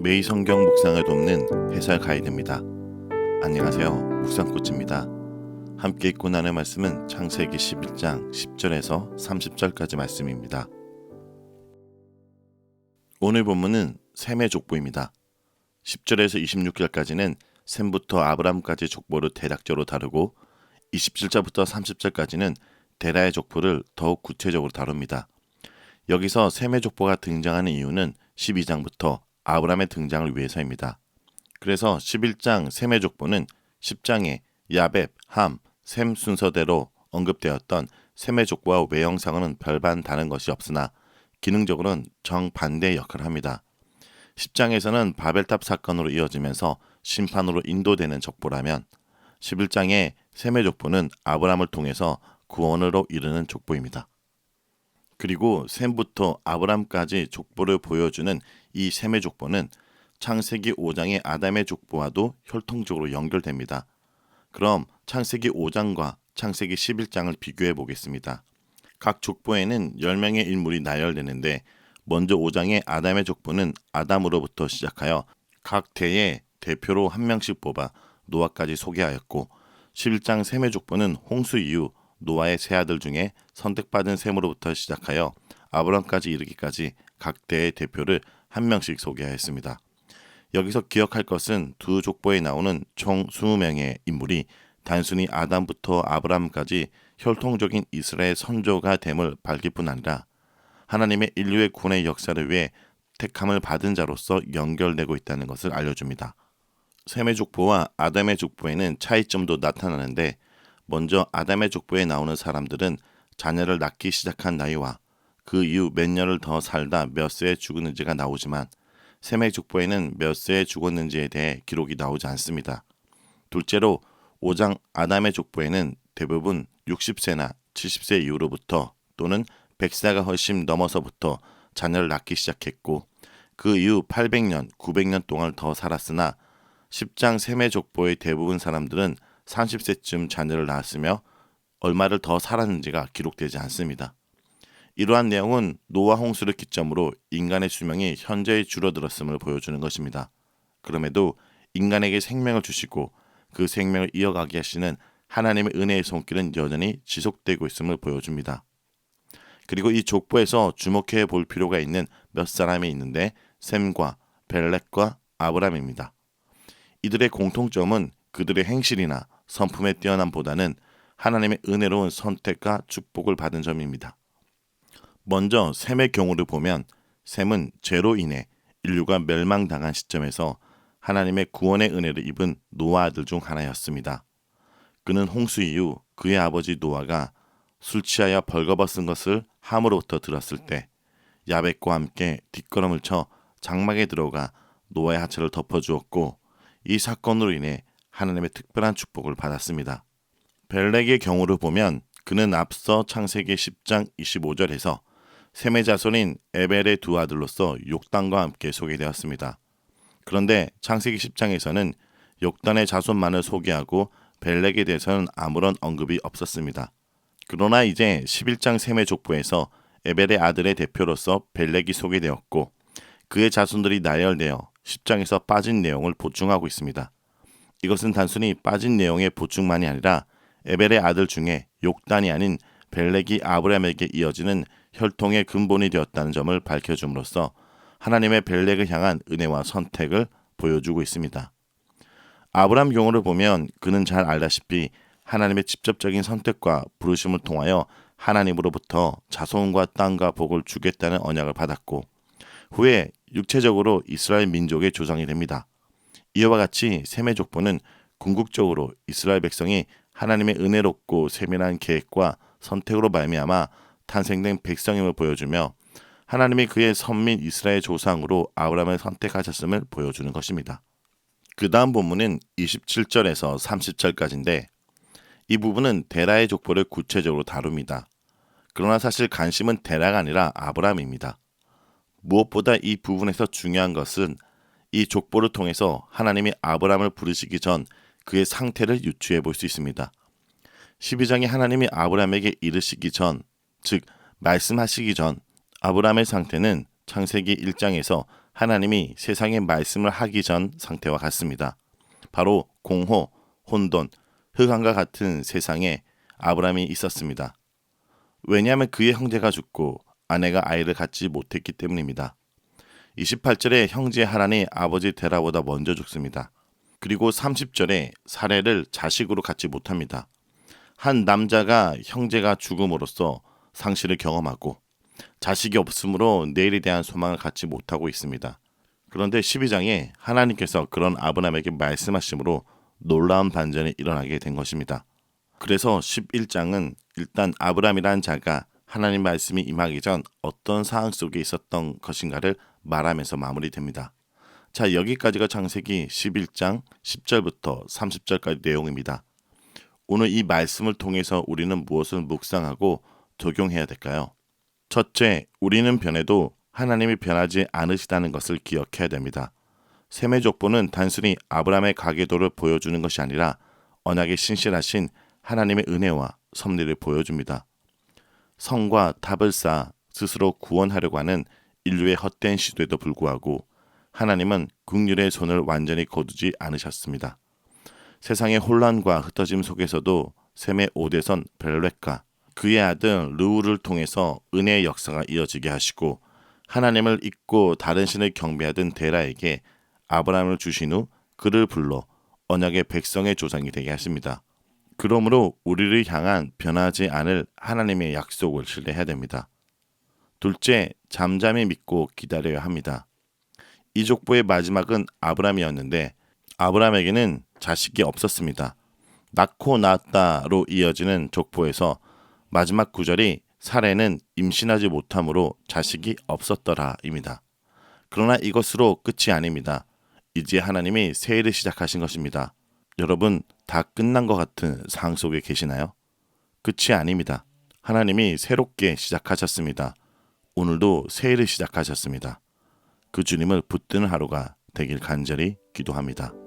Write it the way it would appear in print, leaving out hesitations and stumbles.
매일 성경 묵상을 돕는 해설 가이드입니다. 안녕하세요. 묵상코치입니다. 함께 읽고 나눌 말씀은 창세기 11장 10절에서 30절까지 말씀입니다. 오늘 본문은 셈의 족보입니다. 10절에서 26절까지는 셈부터 아브람까지 족보를 대략적으로 다루고 27절부터 30절까지는 데라의 족보를 더욱 구체적으로 다룹니다. 여기서 셈의 족보가 등장하는 이유는 12장부터 아브람의 등장을 위해서입니다. 그래서 11장 셈의 족보는 10장의 야벳, 함, 셈 순서대로 언급되었던 셈의 족보와 외형상으로는 별반 다른 것이 없으나 기능적으로는 정반대의 역할을 합니다. 10장에서는 바벨탑 사건으로 이어지면서 심판으로 인도되는 족보라면 11장의 셈의 족보는 아브람을 통해서 구원으로 이르는 족보입니다. 그리고 셈부터 아브람까지 족보를 보여주는 이 셈의 족보는 창세기 5장의 아담의 족보와도 혈통적으로 연결됩니다. 그럼 창세기 5장과 창세기 11장을 비교해 보겠습니다. 각 족보에는 10명의 인물이 나열되는데 먼저 5장의 아담의 족보는 아담으로부터 시작하여 각 대의 대표로 한 명씩 뽑아 노아까지 소개하였고 11장 셈의 족보는 홍수 이후 노아의 세 아들 중에 선택받은 셈으로부터 시작하여 아브람까지 이르기까지 각 대의 대표를 한 명씩 소개하였습니다. 여기서 기억할 것은 두 족보에 나오는 총 20명의 인물이 단순히 아담부터 아브람까지 혈통적인 이스라엘 선조가 됨을 밝힐 뿐 아니라 하나님의 인류의 구원의 역사를 위해 택함을 받은 자로서 연결되고 있다는 것을 알려줍니다. 셈의 족보와 아담의 족보에는 차이점도 나타나는데 먼저 아담의 족보에 나오는 사람들은 자녀를 낳기 시작한 나이와 그 이후 몇 년을 더 살다 몇 세에 죽었는지가 나오지만 셈의 족보에는 몇 세에 죽었는지에 대해 기록이 나오지 않습니다. 둘째로 5장 아담의 족보에는 대부분 60세나 70세 이후로부터 또는 100세가 훨씬 넘어서부터 자녀를 낳기 시작했고 그 이후 800년, 900년 동안 더 살았으나 10장 셈의 족보의 대부분 사람들은 30세쯤 자녀를 낳았으며 얼마를 더 살았는지가 기록되지 않습니다. 이러한 내용은 노아 홍수를 기점으로 인간의 수명이 현저히 줄어들었음을 보여주는 것입니다. 그럼에도 인간에게 생명을 주시고 그 생명을 이어가게 하시는 하나님의 은혜의 손길은 여전히 지속되고 있음을 보여줍니다. 그리고 이 족보에서 주목해 볼 필요가 있는 몇 사람이 있는데 셈과 벨렉과 아브람입니다. 이들의 공통점은 그들의 행실이나 성품의 뛰어남보다는 하나님의 은혜로운 선택과 축복을 받은 점입니다. 먼저 셈의 경우를 보면 셈은 죄로 인해 인류가 멸망당한 시점에서 하나님의 구원의 은혜를 입은 노아 아들 중 하나였습니다. 그는 홍수 이후 그의 아버지 노아가 술 취하여 벌거벗은 것을 함으로부터 들었을 때 야벳과 함께 뒷걸음을 쳐 장막에 들어가 노아의 하체를 덮어주었고 이 사건으로 인해 하나님의 특별한 축복을 받았습니다. 벨렉의 경우를 보면 그는 앞서 창세기 10장 25절에서 셈의 자손인 에벨의 두 아들로서 욕단과 함께 소개되었습니다. 그런데 창세기 10장에서는 욕단의 자손만을 소개하고 벨렉에 대해서는 아무런 언급이 없었습니다. 그러나 이제 11장 셈의 족보에서 에벨의 아들의 대표로서 벨렉이 소개되었고 그의 자손들이 나열되어 10장에서 빠진 내용을 보충하고 있습니다. 이것은 단순히 빠진 내용의 보충만이 아니라 에벨의 아들 중에 욕단이 아닌 벨렉이 아브람에게 이어지는 혈통의 근본이 되었다는 점을 밝혀줌으로써 하나님의 벨렉을 향한 은혜와 선택을 보여주고 있습니다. 아브람 경우를 보면 그는 잘 알다시피 하나님의 직접적인 선택과 부르심을 통하여 하나님으로부터 자손과 땅과 복을 주겠다는 언약을 받았고 후에 육체적으로 이스라엘 민족의 조상이 됩니다. 이와 같이 셈의 족보는 궁극적으로 이스라엘 백성이 하나님의 은혜롭고 세밀한 계획과 선택으로 말미암아 탄생된 백성임을 보여주며 하나님이 그의 선민 이스라엘 조상으로 아브람을 선택하셨음을 보여주는 것입니다. 그 다음 본문은 27절에서 30절까지인데 이 부분은 데라의 족보를 구체적으로 다룹니다. 그러나 사실 관심은 데라가 아니라 아브람입니다. 무엇보다 이 부분에서 중요한 것은 이 족보를 통해서 하나님이 아브람을 부르시기 전 그의 상태를 유추해 볼 수 있습니다. 12장에 하나님이 아브람에게 이르시기 전, 즉 말씀하시기 전 아브람의 상태는 창세기 1장에서 하나님이 세상에 말씀을 하기 전 상태와 같습니다. 바로 공호, 혼돈, 흑암과 같은 세상에 아브라함이 있었습니다. 왜냐하면 그의 형제가 죽고 아내가 아이를 갖지 못했기 때문입니다. 28절에 형제 하란이 아버지 데라보다 먼저 죽습니다. 그리고 30절에 사례를 자식으로 갖지 못합니다. 한 남자가 형제가 죽음으로써 상실을 경험하고 자식이 없으므로 내일에 대한 소망을 갖지 못하고 있습니다. 그런데 12장에 하나님께서 그런 아브라함에게 말씀하심으로 놀라운 반전이 일어나게 된 것입니다. 그래서 11장은 일단 아브라함이라는 자가 하나님 말씀이 임하기 전 어떤 상황 속에 있었던 것인가를 말하면서 마무리됩니다. 자, 여기까지가 창세기 11장 10절부터 30절까지 내용입니다. 오늘 이 말씀을 통해서 우리는 무엇을 묵상하고 적용해야 될까요? 첫째, 우리는 변해도 하나님이 변하지 않으시다는 것을 기억해야 됩니다. 셈의 족보는 단순히 아브라함의 가계도를 보여주는 것이 아니라 언약에 신실하신 하나님의 은혜와 섭리를 보여줍니다. 성과 탑을 쌓아 스스로 구원하려고 하는 인류의 헛된 시도에도 불구하고 하나님은 긍휼의 손을 완전히 거두지 않으셨습니다. 세상의 혼란과 흩어짐 속에서도 셈의 5대선 벨렉과 그의 아들 르우를 통해서 은혜의 역사가 이어지게 하시고 하나님을 잊고 다른 신을 경배하던 데라에게 아브라함을 주신 후 그를 불러 언약의 백성의 조상이 되게 하십니다. 그러므로 우리를 향한 변하지 않을 하나님의 약속을 신뢰해야 됩니다. 둘째, 잠잠히 믿고 기다려야 합니다. 이 족보의 마지막은 아브라함이었는데 아브라함에게는 자식이 없었습니다. 낳고 낳았다로 이어지는 족보에서 마지막 구절이 사례는 임신하지 못함으로 자식이 없었더라입니다. 그러나 이것으로 끝이 아닙니다. 이제 하나님이 새 일을 시작하신 것입니다. 여러분, 다 끝난 것 같은 상황 속에 계시나요? 끝이 아닙니다. 하나님이 새롭게 시작하셨습니다. 오늘도 새 일을 시작하셨습니다. 그 주님을 붙드는 하루가 되길 간절히 기도합니다.